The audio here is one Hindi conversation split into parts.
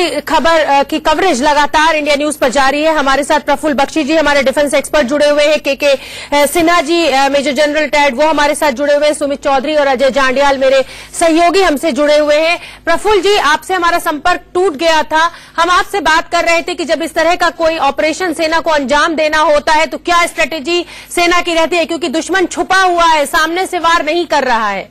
की खबर की कवरेज लगातार इंडिया न्यूज पर जारी है। हमारे साथ प्रफुल्ल बख्शी जी हमारे डिफेंस एक्सपर्ट जुड़े हुए हैं, K Sinha ji major general retired वो हमारे साथ जुड़े हुए हैं, सुमित चौधरी और अजय जांडियाल मेरे सहयोगी हमसे जुड़े हुए हैं। प्रफुल्ल जी, आपसे हमारा संपर्क टूट गया था। हम आपसे बात कर रहे थे कि जब इस तरह का कोई ऑपरेशन सेना को अंजाम देना होता है तो क्या स्ट्रेटेजी सेना की रहती है, क्योंकि दुश्मन छुपा हुआ है, सामने से वार नहीं कर रहा है।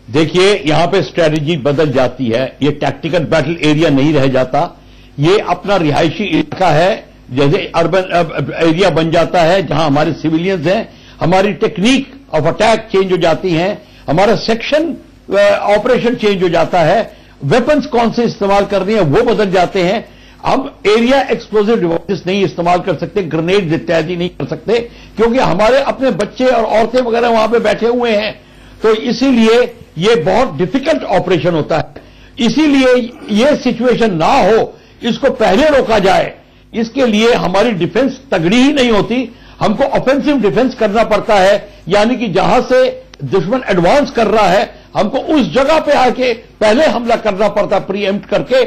देखिए, यहां पे स्ट्रेटजी बदल जाती है, ये टैक्टिकल बैटल एरिया नहीं रह जाता, ये अपना रिहायशी इलाका है, जैसे अर्बन एरिया बन जाता है जहां हमारे सिविलियंस हैं। हमारी टेक्निक ऑफ अटैक चेंज हो जाती है, हमारा सेक्शन ऑपरेशन चेंज हो जाता है, वेपन्स कौन से इस्तेमाल करनी है वो बदल जाते हैं। हम एरिया एक्सप्लोजिव डिवाइसेस नहीं इस्तेमाल कर सकते, ग्रेनेड इत्यादि नहीं कर सकते, क्योंकि हमारे अपने बच्चे और औरतें वगैरह वहां पे बैठे हुए हैं। तो इसीलिए ये बहुत डिफिकल्ट ऑपरेशन होता है। इसीलिए ये सिचुएशन ना हो, इसको पहले रोका जाए, इसके लिए हमारी डिफेंस तगड़ी ही नहीं होती, हमको ऑफेंसिव डिफेंस करना पड़ता है। यानी कि जहां से दुश्मन एडवांस कर रहा है, हमको उस जगह पे आके पहले हमला करना पड़ता, प्रीएम्प्ट करके,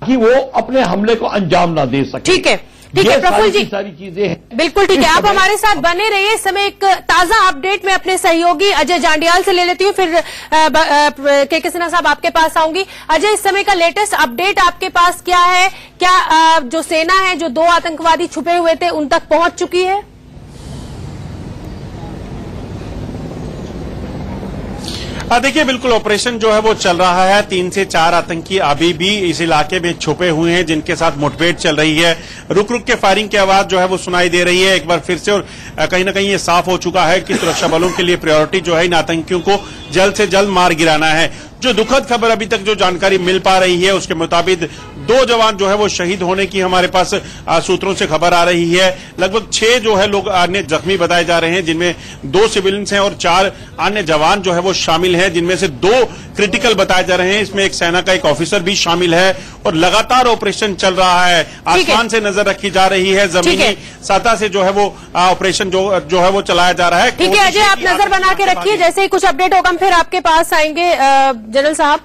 कि वो अपने हमले को अंजाम ना दे सके। ठीक है, ठीक है प्रफुल्ल जी, सारी चीजें हैं। बिल्कुल ठीक है, आप हमारे साथ बने रहिए। इस समय एक ताजा अपडेट मैं अपने सहयोगी अजय जांडियाल से ले लेती हूँ, फिर के सिन्हा साहब आपके पास आऊंगी। अजय, इस समय का लेटेस्ट अपडेट आपके पास क्या है? क्या जो सेना है, जो 2 आतंकवादी छुपे हुए थे, उन तक पहुंच चुकी है? देखिए, बिल्कुल ऑपरेशन जो है वो चल रहा है। 3 से 4 आतंकी अभी भी इस इलाके में छुपे हुए हैं, जिनके साथ मुठभेड़ चल रही है। रुक रुक के फायरिंग की आवाज जो है वो सुनाई दे रही है एक बार फिर से, और कहीं ना कहीं ये साफ हो चुका है कि सुरक्षा बलों के लिए प्रायोरिटी जो है इन आतंकियों को जल्द से जल्द मार गिराना है। जो दुखद खबर अभी तक जो जानकारी मिल पा रही है उसके मुताबिक 2 जवान जो है वो शहीद होने की हमारे पास सूत्रों से खबर आ रही है। लगभग 6 जो है लोग अन्य जख्मी बताए जा रहे हैं, जिनमें 2 सिविलियंस हैं और 4 अन्य जवान जो है वो शामिल हैं, जिनमें से 2 क्रिटिकल बताए जा रहे हैं। इसमें एक सेना का एक ऑफिसर भी शामिल है और लगातार ऑपरेशन चल रहा है। आसमान से नजर रखी जा रही है, जमीनी सतह से जो है वो ऑपरेशन जो है वो चलाया जा रहा है। ठीक है अजय, आप नजर बना के रखिए, जैसे ही कुछ अपडेट होगा हम फिर आपके पास आएंगे। जनरल साहब,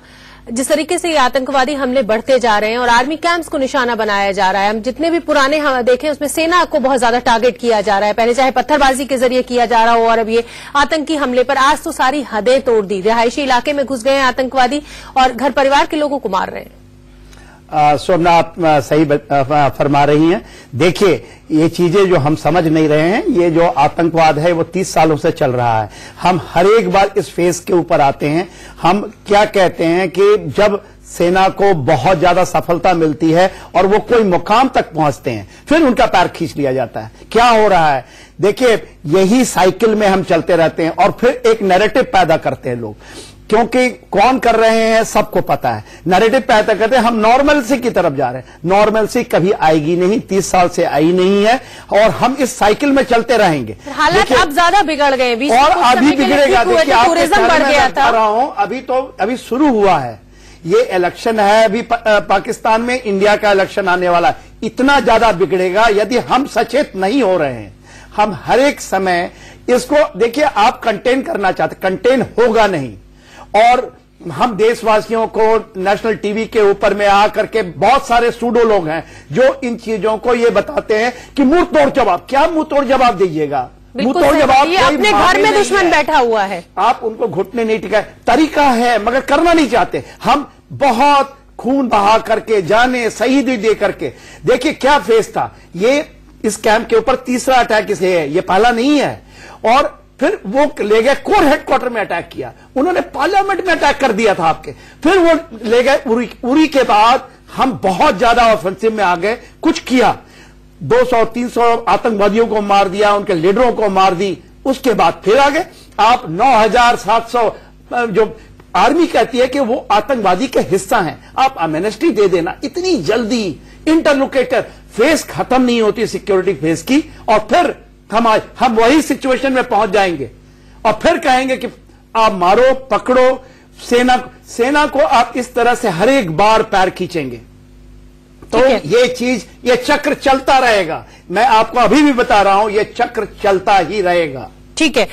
जिस तरीके से ये आतंकवादी हमले बढ़ते जा रहे हैं और आर्मी कैंप्स को निशाना बनाया जा रहा है, हम जितने भी पुराने हम देखें उसमें सेना को बहुत ज्यादा टारगेट किया जा रहा है, पहले चाहे पत्थरबाजी के जरिए किया जा रहा हो और अब ये आतंकी हमले पर आज तो सारी हदें तोड़ दी। रिहायशी इलाके में घुस गए हैं आतंकवादी और घर परिवार के लोगों को मार रहे हैं। सोमना, आप सही फरमा रही हैं। देखिए, ये चीजें जो हम समझ नहीं रहे हैं, ये जो आतंकवाद है वो 30 सालों से चल रहा है। हम हर एक बार इस फेज के ऊपर आते हैं। हम क्या कहते हैं कि जब सेना को बहुत ज्यादा सफलता मिलती है और वो कोई मुकाम तक पहुंचते हैं, फिर उनका पैर खींच लिया जाता है। क्या हो रहा है? देखिए, यही साइकिल में हम चलते रहते हैं और फिर एक नैरेटिव पैदा करते हैं लोग, क्योंकि कौन कर रहे हैं सबको पता है। नैरेटिव पैदा करते हैं, हम नॉर्मलसी की तरफ जा रहे हैं। नॉर्मलसी कभी आएगी नहीं, 30 साल से आई नहीं है और हम इस साइकिल में चलते रहेंगे। हालात अब ज्यादा बिगड़ गए और अभी बिगड़ेगा। देखिए, टूरिज्म बढ़ गया था। अभी शुरू हुआ है, ये इलेक्शन है, अभी पाकिस्तान में इंडिया का इलेक्शन आने वाला है। इतना ज्यादा बिगड़ेगा यदि हम सचेत नहीं हो रहे हैं। हम हर एक समय इसको देखिए, आप कंटेन करना चाहते, कंटेन होगा नहीं। और हम देशवासियों को नेशनल टीवी के ऊपर में आकर के बहुत सारे सूडो लोग हैं जो इन चीजों को ये बताते हैं कि मुंह तोड़ जवाब। क्या मुंह तोड़ जवाब दीजिएगा? मुंह तोड़ जवाब अपने घर में दुश्मन बैठा हुआ है, आप उनको घुटने नहीं टिका। तरीका है मगर करना नहीं चाहते। हम बहुत खून बहा करके, जाने शहीदी दे करके। देखिए क्या फेस था ये, इस कैंप के ऊपर 3रा अटैक इसे है, ये पहला नहीं है। और फिर वो ले गए कोर हेडक्वार्टर में अटैक किया, उन्होंने पार्लियामेंट में अटैक कर दिया था आपके। फिर वो ले गए उरी के बाद हम बहुत ज्यादा ऑफेंसिव में आ गए, कुछ किया, 200-300 आतंकवादियों को मार दिया, उनके लीडरों को मार दी। उसके बाद फिर आ गए आप 9700 जो आर्मी कहती है कि वो आतंकवादी के हिस्सा हैं, आप एमनेस्टी दे देना इतनी जल्दी। इंटरलोकेटर फेस खत्म नहीं होती सिक्योरिटी फेस की, और फिर हम वही सिचुएशन में पहुंच जाएंगे और फिर कहेंगे कि आप मारो पकड़ो। सेना को आप इस तरह से हर एक बार पैर खींचेंगे तो ये चक्र चलता रहेगा। मैं आपको अभी भी बता रहा हूं, ये चक्र चलता ही रहेगा। ठीक है।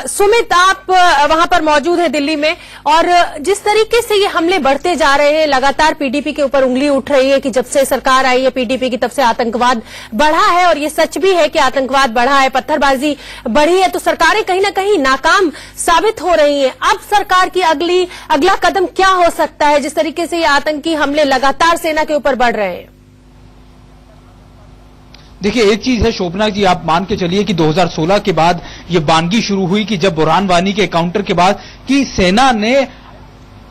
सुमित, आप वहां पर मौजूद हैं दिल्ली में, और जिस तरीके से ये हमले बढ़ते जा रहे हैं, लगातार पीडीपी के ऊपर उंगली उठ रही है कि जब से सरकार आई है पीडीपी की, तब से आतंकवाद बढ़ा है, और ये सच भी है कि आतंकवाद बढ़ा है, पत्थरबाजी बढ़ी है, तो सरकारें कहीं ना कहीं नाकाम साबित हो रही हैं। अब सरकार की अगला कदम क्या हो सकता है, जिस तरीके से ये आतंकी हमले लगातार सेना के ऊपर बढ़ रहे हैं? देखिए, एक चीज है शोभना जी, आप मान के चलिए कि 2016 के बाद ये बानगी शुरू हुई कि जब बुरहान वानी के काउंटर के बाद कि सेना ने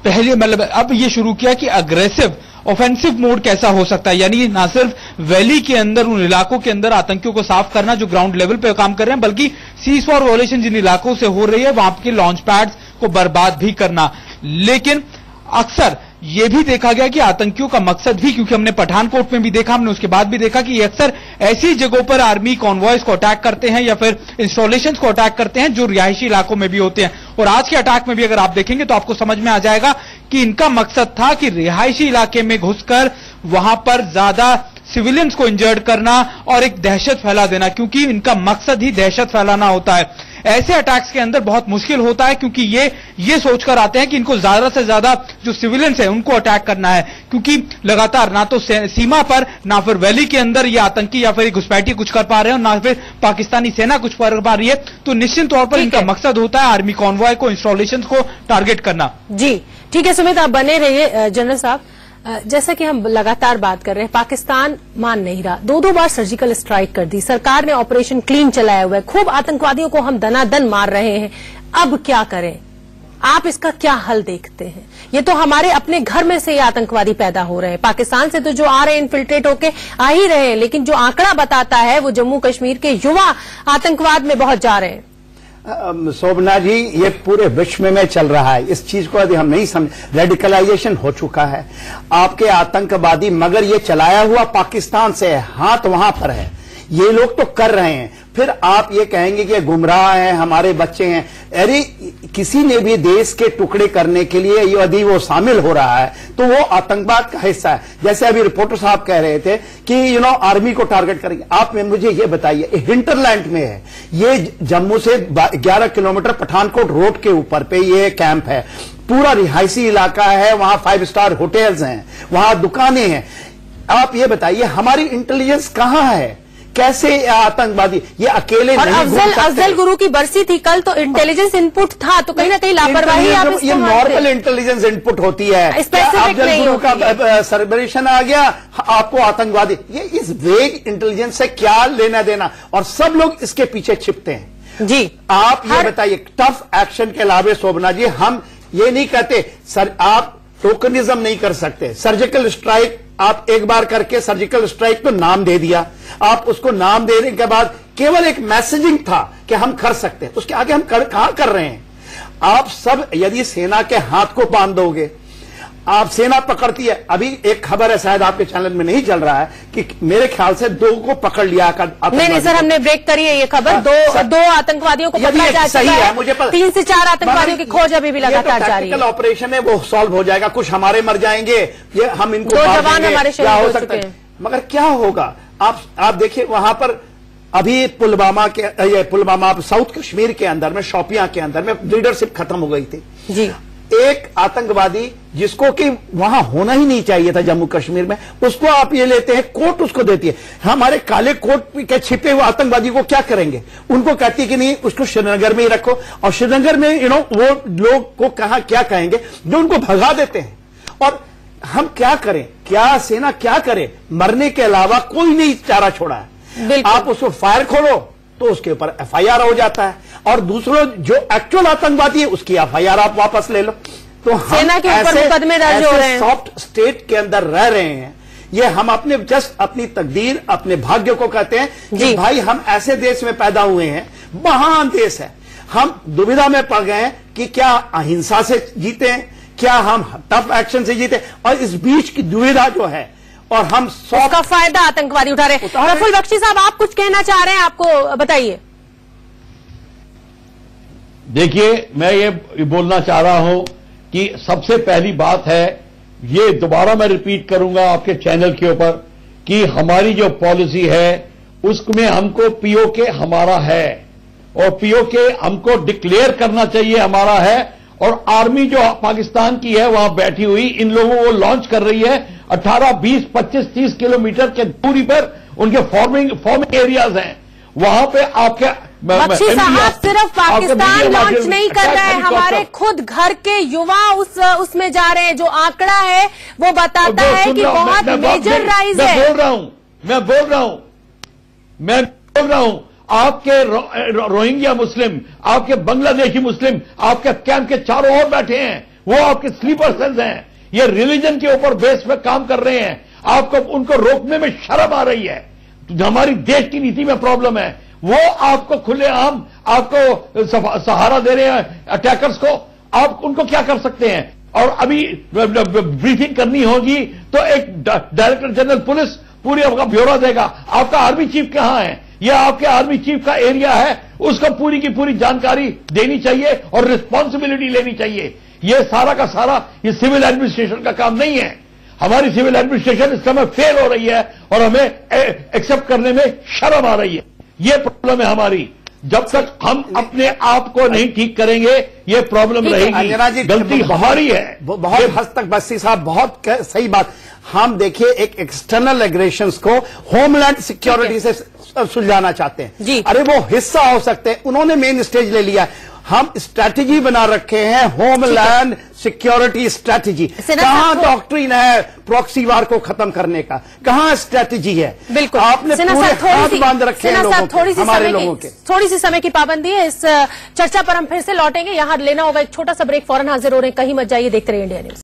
पहले मतलब अब ये शुरू किया कि अग्रेसिव ऑफेंसिव मोड कैसा हो सकता है, यानी ना सिर्फ वैली के अंदर उन इलाकों के अंदर आतंकियों को साफ करना जो ग्राउंड लेवल पे काम कर रहे हैं, बल्कि सीज फायर वायलेशन जिन इलाकों से हो रही है वहां के लॉन्च पैड्स को बर्बाद भी करना। लेकिन अक्सर ये भी देखा गया कि आतंकियों का मकसद भी, क्योंकि हमने पठानकोट में भी देखा, हमने उसके बाद भी देखा कि ये अक्सर ऐसी जगहों पर आर्मी कॉन्वॉयज को अटैक करते हैं या फिर इंस्टॉलेशंस को अटैक करते हैं जो रिहायशी इलाकों में भी होते हैं। और आज के अटैक में भी अगर आप देखेंगे तो आपको समझ में आ जाएगा कि इनका मकसद था कि रिहायशी इलाके में घुसकर वहां पर ज्यादा सिविलियंस को इंजर्ड करना और एक दहशत फैला देना, क्योंकि इनका मकसद ही दहशत फैलाना होता है। ऐसे अटैक्स के अंदर बहुत मुश्किल होता है क्योंकि ये सोचकर आते हैं कि इनको ज्यादा से ज्यादा जो सिविलियंस है उनको अटैक करना है, क्योंकि लगातार ना तो सीमा पर ना फिर वैली के अंदर ये आतंकी या फिर घुसपैठी कुछ कर पा रहे हैं और ना फिर पाकिस्तानी सेना कुछ कर पा रही है। तो निश्चित तौर पर इनका मकसद होता है आर्मी कॉन्वॉय को, इंस्टॉलेशन को टारगेट करना। जी ठीक है सुमित, आप बने रहिए। जनरल साहब, जैसा कि हम लगातार बात कर रहे हैं, पाकिस्तान मान नहीं रहा, 2 बार सर्जिकल स्ट्राइक कर दी, सरकार ने ऑपरेशन क्लीन चलाया हुआ है, खूब आतंकवादियों को हम दनादन मार रहे हैं। अब क्या करें? आप इसका क्या हल देखते हैं? ये तो हमारे अपने घर में से ये आतंकवादी पैदा हो रहे हैं, पाकिस्तान से तो जो आ रहे हैं इन्फिल्ट्रेट होके आ ही रहे हैं, लेकिन जो आंकड़ा बताता है वो जम्मू कश्मीर के युवा आतंकवाद में बहुत जा रहे हैं। शोभना जी, ये पूरे विश्व में चल रहा है, इस चीज को यदि हम नहीं समझ, रेडिकलाइजेशन हो चुका है आपके आतंकवादी, मगर ये चलाया हुआ पाकिस्तान से है, हाथ वहां पर है, ये लोग तो कर रहे हैं। फिर आप ये कहेंगे कि गुमराह हैं, हमारे बच्चे हैं। अरे किसी ने भी देश के टुकड़े करने के लिए यदि वो शामिल हो रहा है तो वो आतंकवाद का हिस्सा है। जैसे अभी रिपोर्टर साहब कह रहे थे कि आर्मी को टारगेट करेंगे। आप मुझे ये बताइए, हिंटरलैंड में है ये, जम्मू से 11 किलोमीटर पठानकोट रोड के ऊपर पे ये कैंप है, पूरा रिहायशी इलाका है, वहां 5 स्टार होटल्स हैं, वहां दुकानें हैं। आप ये बताइए हमारी इंटेलिजेंस कहां है? कैसे आतंकवादी ये अकेले और नहीं घूम सकते? अफजल गुरु की बरसी थी कल, तो इंटेलिजेंस इनपुट था, तो कहीं ना कहीं लापरवाही आप इसको ये नॉर्मल इंटेलिजेंस इनपुट होती है। स्पेसिफिक नहीं गुरु का सर्वेलेशन आ गया, आपको आतंकवादी, ये इस वेग इंटेलिजेंस से क्या लेना देना? और सब लोग इसके पीछे छिपते हैं। जी आप ये बताइए, टफ एक्शन के अलावा शोभना जी, हम ये नहीं कहते सर आप टोकनिज्म नहीं कर सकते, सर्जिकल स्ट्राइक आप एक बार करके सर्जिकल स्ट्राइक तो नाम दे दिया, आप उसको नाम देने के बाद केवल एक मैसेजिंग था कि हम कर सकते हैं, उसके आगे हम कहां कर रहे हैं? आप सब यदि सेना के हाथ को बांध दोगे, आप सेना पकड़ती है। अभी एक खबर है, शायद आपके चैनल में नहीं चल रहा है, कि मेरे ख्याल से 2 को पकड़ लिया। नहीं सर, हमने ब्रेक करी है ये खबर। दो आतंकवादियों को पकड़ा जा चुका है, मुझे 3 से 4 आतंकवादियों की खोज अभी भी लगातार जारी है। ऑपरेशन है, वो सॉल्व हो जाएगा, कुछ हमारे मर जाएंगे, ये हम इनको 2 जवान हमारे शहीद हो चुके हैं। मगर क्या होगा? आप देखिए वहां पर अभी पुलवामा साउथ कश्मीर के अंदर में, शोपियां के अंदर में लीडरशिप खत्म हो गई थी जी। एक आतंकवादी जिसको कि वहां होना ही नहीं चाहिए था जम्मू कश्मीर में, उसको आप ये लेते हैं, कोर्ट उसको देती है। हमारे काले कोट के छिपे हुए आतंकवादी को क्या करेंगे? उनको कहती है कि नहीं, उसको श्रीनगर में ही रखो, और श्रीनगर में वो लोग को कहां क्या कहेंगे जो उनको भगा देते हैं। और हम क्या करें? क्या सेना क्या करे? मरने के अलावा कोई नहीं चारा छोड़ा है। आप उसको फायर खोलो तो उसके ऊपर एफआईआर हो जाता है, और दूसरों जो एक्चुअल आतंकवादी है उसकी एफआईआर आप वापस ले लो। तो सेना के ऊपर मुकदमे दर्ज हो रहे हैं। सॉफ्ट स्टेट के अंदर रह रहे हैं, ये हम अपने जस्ट अपनी तकदीर, अपने भाग्य को कहते हैं कि भाई हम ऐसे देश में पैदा हुए हैं, महान देश है, हम दुविधा में पड़ गए हैं कि क्या अहिंसा से जीते हैं, क्या हम टफ एक्शन से जीते, और इस बीच की दुविधा जो है, और हम उसका फायदा आतंकवादी उठा रहे हैं। प्रफुल्ल बख्शी साहब, आप कुछ कहना चाह रहे हैं, आपको बताइए। देखिए, मैं ये बोलना चाह रहा हूं कि सबसे पहली बात है, ये दोबारा मैं रिपीट करूंगा आपके चैनल के ऊपर, कि हमारी जो पॉलिसी है उसमें हमको पीओके हमारा है, और पीओके हमको डिक्लेयर करना चाहिए हमारा है। और आर्मी जो पाकिस्तान की है वहां बैठी हुई इन लोगों को लॉन्च कर रही है 18, 20, 25, 30 किलोमीटर के दूरी पर उनके फॉर्मिंग एरियाज हैं, वहां पे आपके बख्शी साहब सिर्फ पाकिस्तान लॉन्च नहीं कर रहा है, हमारे खुद घर के युवा उसमें जा रहे हैं। जो आंकड़ा है वो बताता है कि बहुत मेजर राइज है। मैं बोल रहा हूं आपके रोहिंग्या मुस्लिम, आपके बांग्लादेशी मुस्लिम आपके कैंप के चारों ओर बैठे हैं, वो आपके स्लीपर सेल्स हैं, ये रिलीजन के ऊपर बेस पे काम कर रहे हैं। आपको उनको रोकने में शर्म आ रही है। हमारी देश की नीति में प्रॉब्लम है। वो आपको खुलेआम आपको सहारा दे रहे हैं अटैकर्स को। आप उनको क्या कर सकते हैं? और अभी ब्रीफिंग करनी होगी तो एक डायरेक्टर जनरल पुलिस पूरी आपका ब्यौरा देगा। आपका आर्मी चीफ कहां है? यह आपके आर्मी चीफ का एरिया है, उसको पूरी की पूरी जानकारी देनी चाहिए और रिस्पॉन्सिबिलिटी लेनी चाहिए। यह सारा का सारा ये सिविल एडमिनिस्ट्रेशन का काम नहीं है। हमारी सिविल एडमिनिस्ट्रेशन इस समय फेल हो रही है और हमें एक्सेप्ट करने में शर्म आ रही है। ये प्रॉब्लम है हमारी। जब तक हम अपने आप को नहीं ठीक करेंगे ये प्रॉब्लम रहेगी। गलती हमारी है। बहुत हद तक बस्सी साहब बहुत सही बात। हम देखिए एक एक्सटर्नल एग्रेशंस को होमलैंड सिक्योरिटी से सुलझाना चाहते हैं। अरे वो हिस्सा हो सकते हैं, उन्होंने मेन स्टेज ले लिया। हम स्ट्रैटेजी बना रखे हैं, होमलैंड सिक्योरिटी स्ट्रैटेजी। कहां डॉक्ट्रिन है प्रॉक्सी वार को खत्म करने का? कहां स्ट्रैटेजी है? बिल्कुल आपने पूरे हाथ बांध रखे हैं हमारे लोगों के। थोड़ी सी समय की पाबंदी है। इस चर्चा पर हम फिर से लौटेंगे। यहां लेना होगा एक छोटा सा ब्रेक, फौरन हाजिर हो रहे हैं। कहीं मत जाइए, देखते रहिए इंडिया न्यूज।